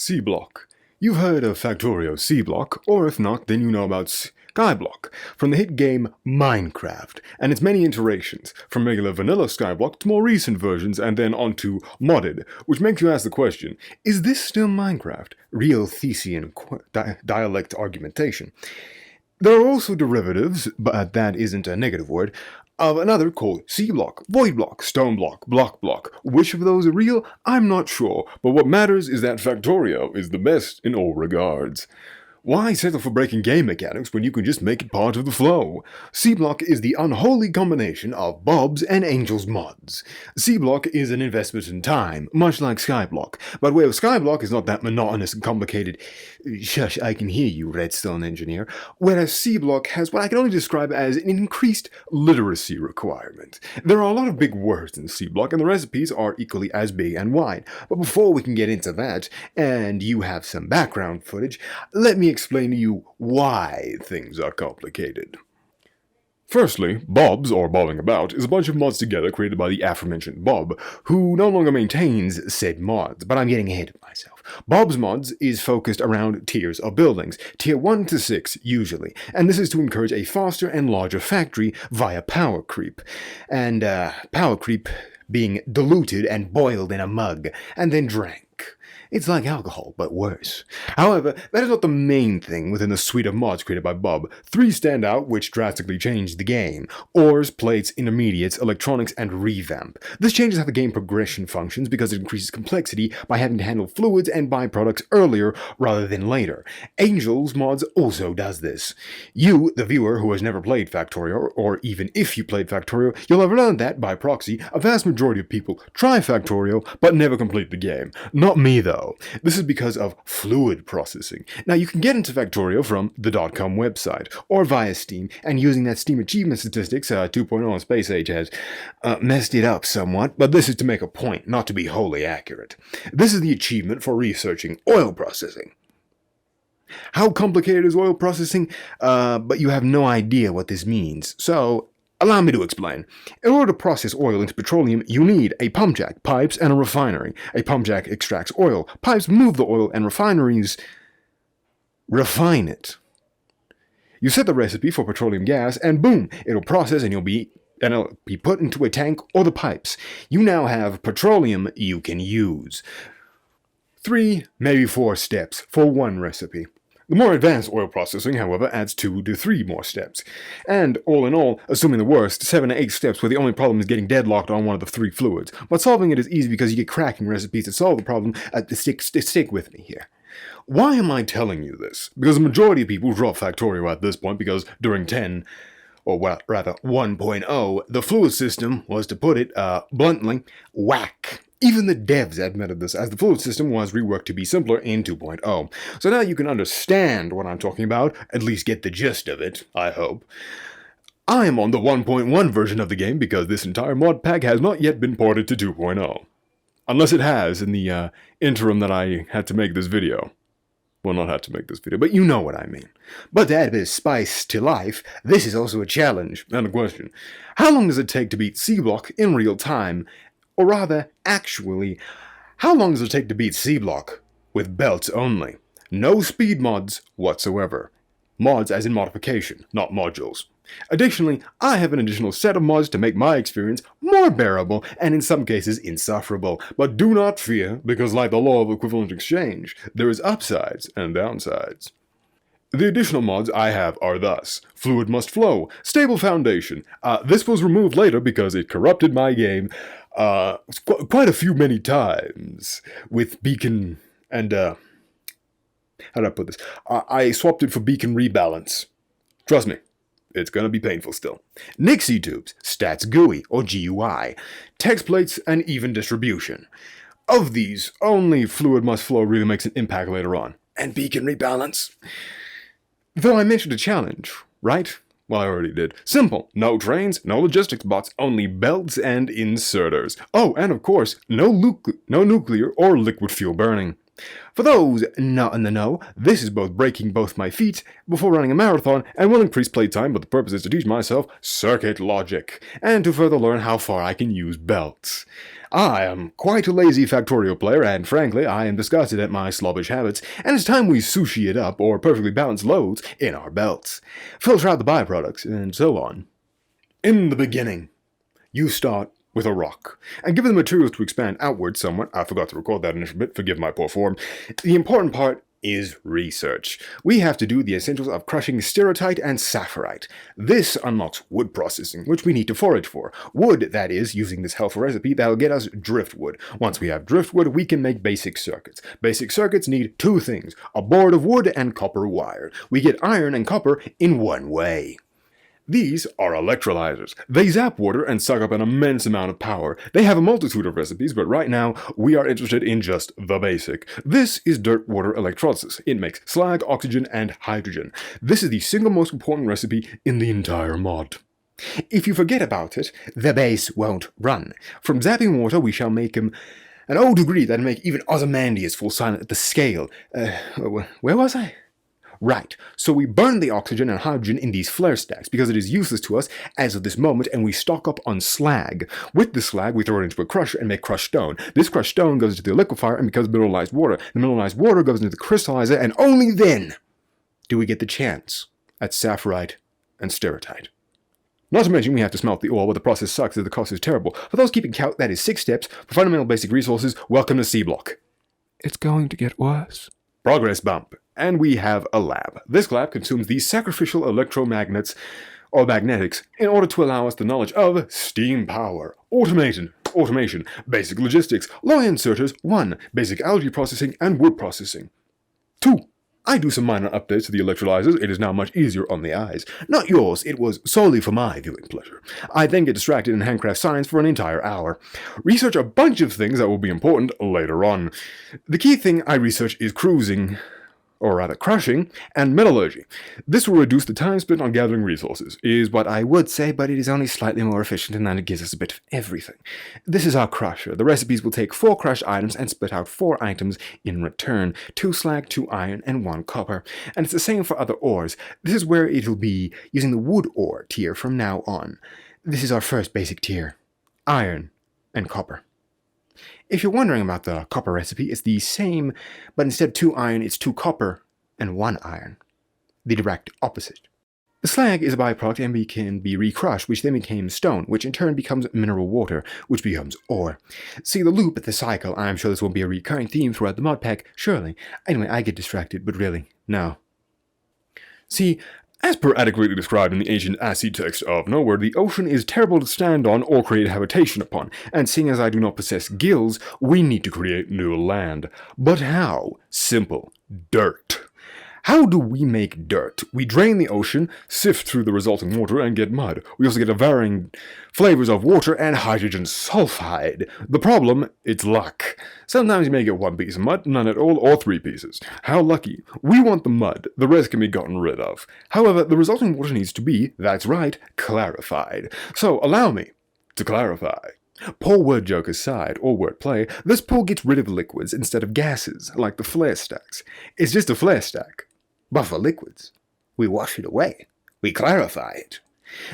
Seablock. You've heard of Factorio Seablock, or if not, then you know about Skyblock, from the hit game Minecraft, and its many iterations, from regular vanilla Skyblock to more recent versions and then onto modded, which makes you ask the question, is this still Minecraft? Real Thesean dialect argumentation. There are also derivatives, but that isn't a negative word, of another called Seablock, Voidblock, Stoneblock, Block. Which of those are real? I'm not sure, but what matters is that Factorio is the best in all regards. Why settle for breaking game mechanics when you can just make it part of the flow? Seblock is the unholy combination of Bob's and Angel's mods. Seblock is an investment in time, much like Skyblock, but where Skyblock is not that monotonous and complicated. Shush, I can hear you, Redstone engineer. Whereas Seblock has what I can only describe as an increased literacy requirement. There are a lot of big words in Seblock, and the recipes are equally as big and wide. But before we can get into that, and you have some background footage, let me explain to you why things are complicated. Firstly, Bob's, or Bobbing About, is a bunch of mods together created by the aforementioned Bob, who no longer maintains said mods, but I'm getting ahead of myself. Bob's mods is focused around tiers of buildings, tier 1 to 6 usually, and this is to encourage a faster and larger factory via power creep. And power creep being diluted and boiled in a mug, and then drank. It's like alcohol, but worse. However, that is not the main thing within the suite of mods created by Bob. 3 stand out, which drastically change the game. Ores, plates, intermediates, electronics, and revamp. This changes how the game progression functions because it increases complexity by having to handle fluids and byproducts earlier rather than later. Angel's mods also does this. You, the viewer who has never played Factorio, or even if you played Factorio, you'll have learned that, by proxy, a vast majority of people try Factorio but never complete the game. Not me, though. This is because of fluid processing. Now, you can get into Factorio from the .com website, or via Steam, and using that Steam achievement statistics, 2.0 Space Age has messed it up somewhat, but this is to make a point, not to be wholly accurate. This is the achievement for researching oil processing. How complicated is oil processing? But you have no idea what this means, so allow me to explain. In order to process oil into petroleum, you need a pump jack, pipes, and a refinery. A pump jack extracts oil, pipes move the oil, and refineries refine it. You set the recipe for petroleum gas, and boom, it'll process and it'll be put into a tank or the pipes. You now have petroleum you can use. 3, maybe 4 steps for one recipe. The more advanced oil processing, however, adds 2 to 3 more steps. And, all in all, assuming the worst, 7 to 8 steps where the only problem is getting deadlocked on one of the 3 fluids. But solving it is easy because you get cracking recipes to solve the problem. Stick with me here. Why am I telling you this? Because the majority of people drop Factorio at this point because during 10, or rather 1.0, the fluid system was, to put it bluntly, whack. Even the devs admitted this, as the fluid system was reworked to be simpler in 2.0. So now you can understand what I'm talking about, at least get the gist of it, I hope. I am on the 1.1 version of the game because this entire mod pack has not yet been ported to 2.0. Unless it has in the interim that I had to make this video. Well, not had to make this video, but you know what I mean. But to add a bit of spice to life, this is also a challenge, and a question. How long does it take to beat Seblock in real time? Or rather, actually, how long does it take to beat Seblock with belts only? No speed mods whatsoever. Mods as in modification, not modules. Additionally, I have an additional set of mods to make my experience more bearable and in some cases insufferable. But do not fear, because like the law of equivalent exchange, there is upsides and downsides. The additional mods I have are thus: Fluid Must Flow, Stable Foundation. This was removed later because it corrupted my game quite a few many times with Beacon and, how do I put this? I swapped it for Beacon Rebalance. Trust me, it's gonna be painful still. Nixie Tubes, Stats GUI, or GUI, Text Plates, and Even Distribution. Of these, only Fluid Must Flow really makes an impact later on. And Beacon Rebalance. Though I mentioned a challenge, right? Well, I already did. Simple. No trains, no logistics bots, only belts and inserters. Oh, and of course, no nuclear or liquid fuel burning. For those not in the know, this is both breaking both my feet before running a marathon and will increase playtime, but the purpose is to teach myself circuit logic, and to further learn how far I can use belts. I am quite a lazy Factorio player, and frankly, I am disgusted at my slobbish habits, and it's time we sushi it up, or perfectly balanced loads, in our belts. Filter out the byproducts, and so on. In the beginning, you start with a rock, and given the materials to expand outward somewhat, I forgot to record that initial bit, forgive my poor form, the important part is research. We have to do the essentials of crushing sterotite and sapphirite. This unlocks wood processing, which we need to forage for. Wood, that is, using this helpful recipe that'll get us driftwood. Once we have driftwood, we can make basic circuits. Basic circuits need two things, a board of wood and copper wire. We get iron and copper in one way. These are electrolyzers. They zap water and suck up an immense amount of power. They have a multitude of recipes, but right now, we are interested in just the basic. This is dirt water electrolysis. It makes slag, oxygen, and hydrogen. This is the single most important recipe in the entire mod. If you forget about it, the base won't run. From zapping water, we shall make an O degree that'll make even Ozymandias fall silent at the scale. Where was I? Right, so we burn the oxygen and hydrogen in these flare stacks because it is useless to us as of this moment, and we stock up on slag. With the slag, we throw it into a crusher and make crushed stone. This crushed stone goes into the liquefier and becomes mineralized water. The mineralized water goes into the crystallizer, and only then do we get the chance at sapphirite and sterotite. Not to mention we have to smelt the ore, but the process sucks as the cost is terrible. For those keeping count, that is 6 steps. For fundamental basic resources, welcome to Seblock. It's going to get worse. Progress bump. And we have a lab. This lab consumes these sacrificial electromagnets, or magnetics, in order to allow us the knowledge of steam power, automation, basic logistics, log inserters, 1, basic algae processing, and wood processing. 2. I do some minor updates to the electrolyzers. It is now much easier on the eyes. Not yours, it was solely for my viewing pleasure. I then get distracted in handcraft science for an entire hour. Research a bunch of things that will be important later on. The key thing I research is cruising, or rather crushing, and metallurgy. This will reduce the time spent on gathering resources, is what I would say, but it is only slightly more efficient and then it gives us a bit of everything. This is our crusher. The recipes will take 4 crushed items and split out 4 items in return, 2 slag, 2 iron, and 1 copper. And it's the same for other ores. This is where it'll be using the wood ore tier from now on. This is our first basic tier, iron and copper. If you're wondering about the copper recipe, it's the same, but instead of 2 iron, it's 2 copper and 1 iron. The direct opposite. The slag is a byproduct and can be recrushed, which then becomes stone, which in turn becomes mineral water, which becomes ore. See the loop, the cycle. I'm sure this won't be a recurring theme throughout the mod pack, surely. Anyway, I get distracted, but really, no. See, as per adequately described in the ancient Asi text of Nowhere, the ocean is terrible to stand on or create habitation upon, and seeing as I do not possess gills, we need to create new land. But how? Simple. Dirt. How do we make dirt? We drain the ocean, sift through the resulting water, and get mud. We also get a varying flavors of water and hydrogen sulfide. The problem, it's luck. Sometimes you may get 1 piece of mud, none at all, or 3 pieces. How lucky. We want the mud, the rest can be gotten rid of. However, the resulting water needs to be, that's right, clarified. So, allow me to clarify. Poor word joke aside, or wordplay, this pool gets rid of liquids instead of gases, like the flare stacks. It's just a flare stack. But for liquids, we wash it away. We clarify it.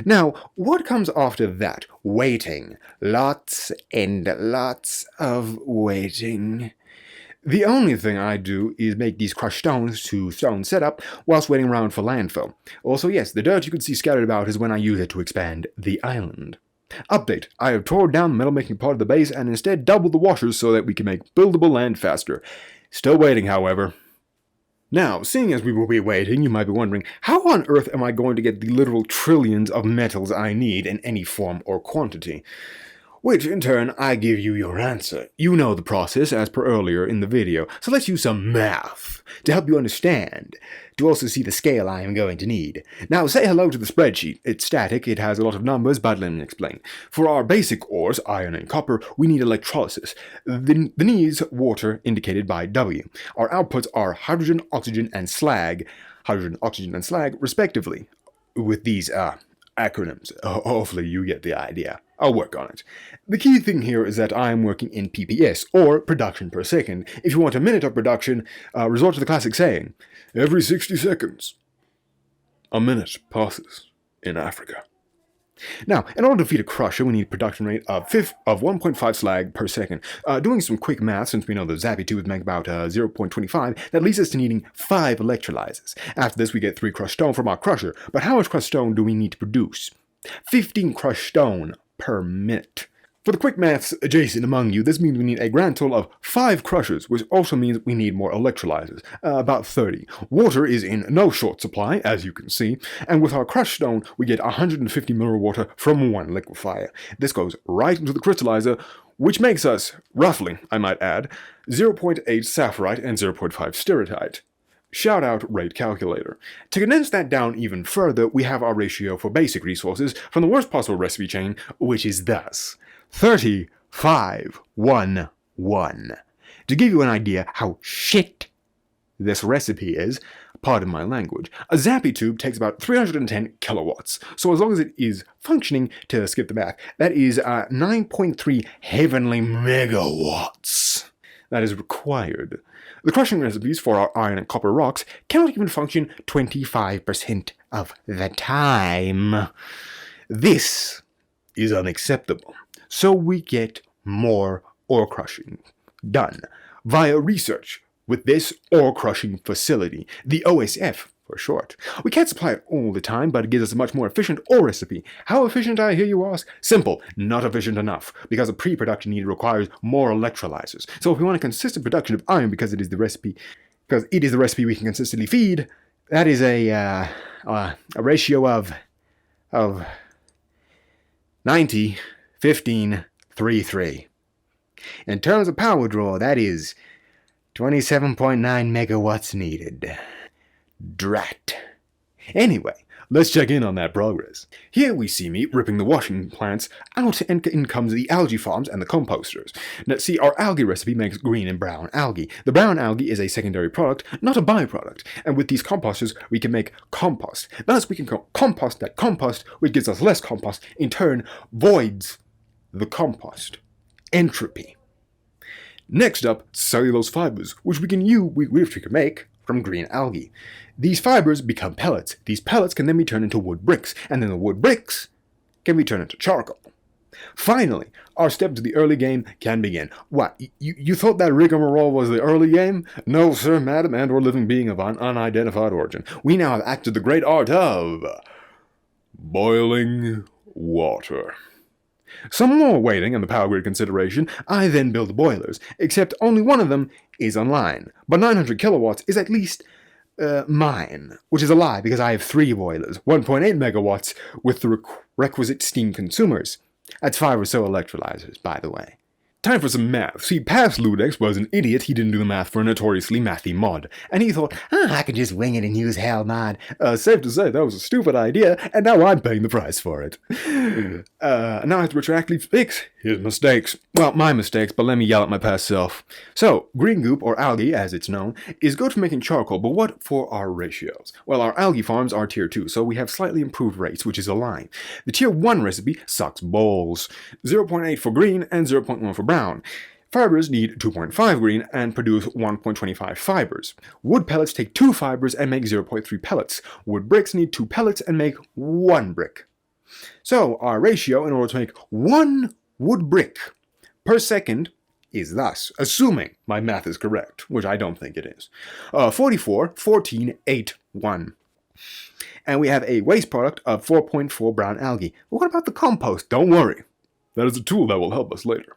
Now, what comes after that? Waiting. Lots and lots of waiting. The only thing I do is make these crushed stones to stone setup whilst waiting around for landfill. Also, yes, the dirt you can see scattered about is when I use it to expand the island. Update. I have torn down the metal making part of the base and instead doubled the washers so that we can make buildable land faster. Still waiting, however. Now, seeing as we will be waiting, you might be wondering, how on earth am I going to get the literal trillions of metals I need in any form or quantity? Which, in turn, I give you your answer. You know the process as per earlier in the video, so let's use some math to help you understand, to also see the scale I am going to need. Now, say hello to the spreadsheet. It's static, it has a lot of numbers, but let me explain. For our basic ores, iron and copper, we need electrolysis. The needs water indicated by W. Our outputs are hydrogen, oxygen, and slag, respectively, with these acronyms. Hopefully you get the idea. I'll work on it. The key thing here is that I'm working in PPS, or production per second. If you want a minute of production, resort to the classic saying, every 60 seconds, a minute passes in Africa. Now, in order to feed a crusher, we need a production rate of 1.5 slag per second. Doing some quick math, since we know the Zappy tubes make about 0.25, that leads us to needing 5 electrolyzers. After this, we get 3 crushed stone from our crusher. But how much crushed stone do we need to produce? 15 crushed stone per minute. For the quick maths adjacent among you, this means we need a grand total of 5 crushers, which also means we need more electrolyzers, about 30. Water is in no short supply, as you can see, and with our crushed stone, we get 150 mineral water from 1 liquefier. This goes right into the crystallizer, which makes us, roughly, I might add, 0.8 sapphirite and 0.5 steratite. Shout out rate calculator. To condense that down even further, we have our ratio for basic resources from the worst possible recipe chain, which is thus 35-1-1. To give you an idea how shit this recipe is, pardon my language, a Zappy tube takes about 310 kilowatts. So as long as it is functioning, to skip the math, that is 9.3 heavenly megawatts that is required. The crushing recipes for our iron and copper rocks cannot even function 25% of the time. This is unacceptable. So we get more ore crushing done via research with this ore crushing facility, the OSF for short. We can't supply it all the time, but it gives us a much more efficient ore recipe. How efficient, I hear you ask? Simple, not efficient enough, because the pre-production need requires more electrolyzers. So if we want a consistent production of iron, because it is the recipe we can consistently feed, that is a ratio of 90, 15, 3, 3. In terms of power draw, that is 27.9 megawatts needed. Drat. Anyway, let's check in on that progress. Here we see me ripping the washing plants out, and in comes the algae farms and the composters. Now see, our algae recipe makes green and brown algae. The brown algae is a secondary product, not a byproduct, and with these composters we can make compost. Thus we can compost that compost, which gives us less compost, in turn voids the compost. Entropy. Next up, cellulose fibers, which we can make from green algae. These fibers become pellets. These pellets can then be turned into wood bricks, and then the wood bricks can be turned into charcoal. Finally, our step to the early game can begin. What, you thought that rigmarole was the early game? No, sir, madam, and or living being of an unidentified origin. We now have acted the great art of boiling water. Some more waiting and the power grid consideration, I then build the boilers, except only one of them is online. But 900 kilowatts is at least mine, which is a lie because I have 3 boilers, 1.8 megawatts with the requisite steam consumers. That's 5 or so electrolyzers, by the way. Time for some math. See, past Ludex was an idiot. He didn't do the math for a notoriously mathy mod. And he thought, I can just wing it and use hell mod. Safe to say, that was a stupid idea, and now I'm paying the price for it. Now I have to retroactively fix his mistakes. Well, my mistakes, but let me yell at my past self. So, green goop, or algae as it's known, is good for making charcoal, but what for our ratios? Well, our algae farms are tier 2, so we have slightly improved rates, which is a line. The tier 1 recipe sucks balls. 0.8 for green and 0.1 for brown. Fibers need 2.5 green and produce 1.25 fibers. Wood pellets take 2 fibers and make 0.3 pellets. Wood bricks need 2 pellets and make 1 brick. So our ratio in order to make 1 wood brick per second is thus, assuming my math is correct, which I don't think it is, 44, 14, 8, 1. And we have a waste product of 4.4 brown algae. But what about the compost? Don't worry. That is a tool that will help us later.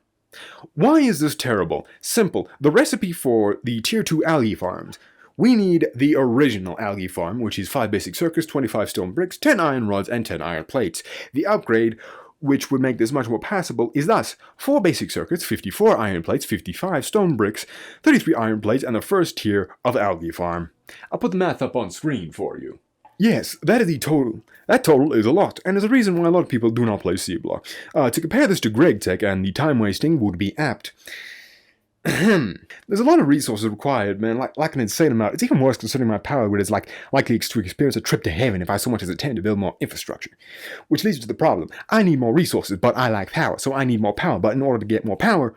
Why is this terrible? Simple. The recipe for the tier 2 algae farms. We need the original algae farm, which is 5 basic circuits, 25 stone bricks, 10 iron rods, and 10 iron plates. The upgrade, which would make this much more passable, is thus 4 basic circuits, 54 iron plates, 55 stone bricks, 33 iron plates, and the first tier of algae farm. I'll put the math up on screen for you. Yes, that is the total. That total is a lot, and is a reason why a lot of people do not play Seablock. To compare this to GregTech and the time wasting would be apt. There's a lot of resources required, man, like an insane amount. It's even worse considering my power grid is likely to experience a trip to heaven if I so much as attempt to build more infrastructure. Which leads to the problem. I need more resources, but I lack power, so I need more power. But in order to get more power,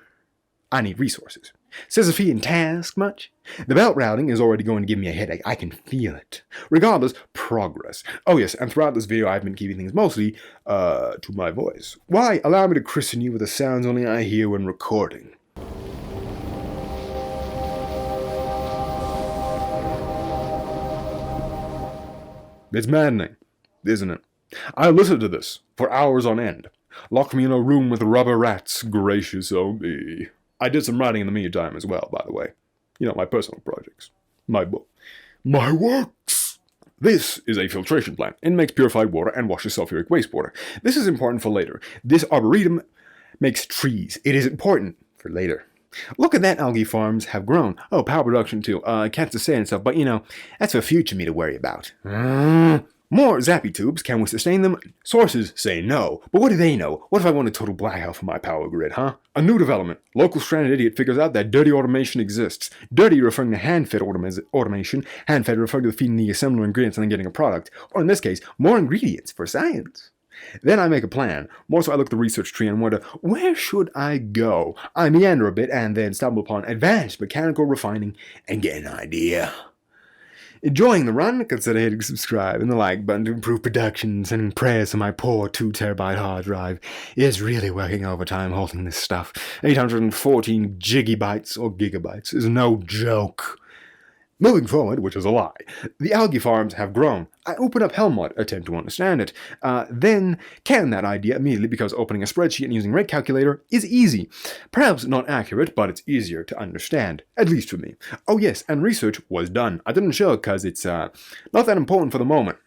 I need resources. Sisyphean task much? The belt routing is already going to give me a headache. I can feel it. Regardless, progress. Oh yes, and throughout this video I've been keeping things mostly, to my voice. Why? Allow me to christen you with the sounds only I hear when recording. It's maddening, isn't it? I listened to this for hours on end. Locked me in a room with rubber rats, gracious oh me. I did some writing in the meantime as well, by the way. You know, my personal projects. My book. My works! This is a filtration plant. It makes purified water and washes sulfuric wastewater. This is important for later. This arboretum makes trees. It is important for later. Look at that algae farms have grown. Oh, power production too. Can't sustain itself, but you know, that's for future me to worry about. More zappy tubes. Can we sustain them? Sources say no. But what do they know? What if I want a total blackout for my power grid, huh? A new development. Local stranded idiot figures out that dirty automation exists. Dirty referring to hand-fed automation. Hand-fed referring to feeding the assembler ingredients and then getting a product. Or in this case, more ingredients for science. Then I make a plan. More so I look at the research tree and wonder, where should I go? I meander a bit and then stumble upon advanced mechanical refining and get an idea. Enjoying the run? Consider hitting subscribe and the like button to improve productions and prayers to my poor 2TB hard drive is really working overtime holding this stuff. 814 gigabytes or gigabytes is no joke. Moving forward, which is a lie, the algae farms have grown. I open up Helmut, attempt to understand it, then can that idea immediately because opening a spreadsheet and using rate calculator is easy. Perhaps not accurate, but it's easier to understand, at least for me. Oh yes, and research was done. I didn't show it because it's not that important for the moment.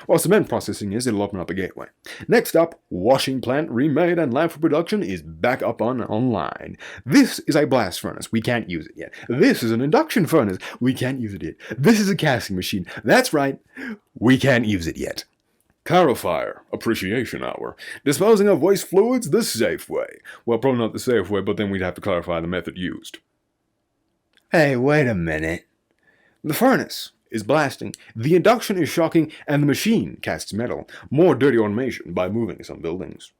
While cement processing is, it'll open up a gateway. Next up, washing plant remade and landfill production is back up online. This is a blast furnace. We can't use it yet. This is an induction furnace. We can't use it yet. This is a casting machine. That's right. We can't use it yet. Clarifier, appreciation hour. Disposing of waste fluids the safe way. Well, probably not the safe way, but then we'd have to clarify the method used. Hey, wait a minute. The furnace is blasting, the induction is shocking, and the machine casts metal. More dirty automation by moving some buildings.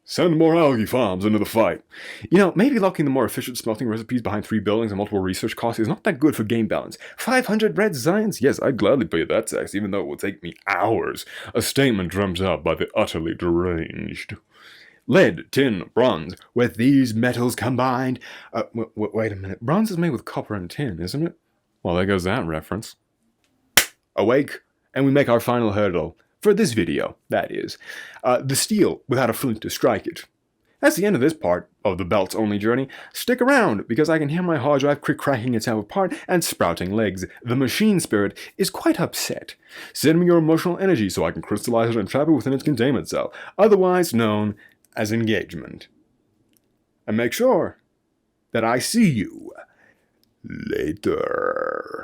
Send more algae farms into the fight. You know, maybe locking the more efficient smelting recipes behind 3 buildings and multiple research costs is not that good for game balance. 500 red science? Yes, I'd gladly pay that tax, even though it would take me hours. A statement drummed out by the utterly deranged. Lead, tin, bronze, with these metals combined... wait a minute, bronze is made with copper and tin, isn't it? Well, there goes that reference. Awake, and we make our final hurdle. For this video, that is. The steel without a flint to strike it. That's the end of this part of the belt's only journey. Stick around, because I can hear my hard drive cracking itself apart and sprouting legs. The machine spirit is quite upset. Send me your emotional energy so I can crystallize it and trap it within its containment cell, otherwise known as engagement. And make sure that I see you later.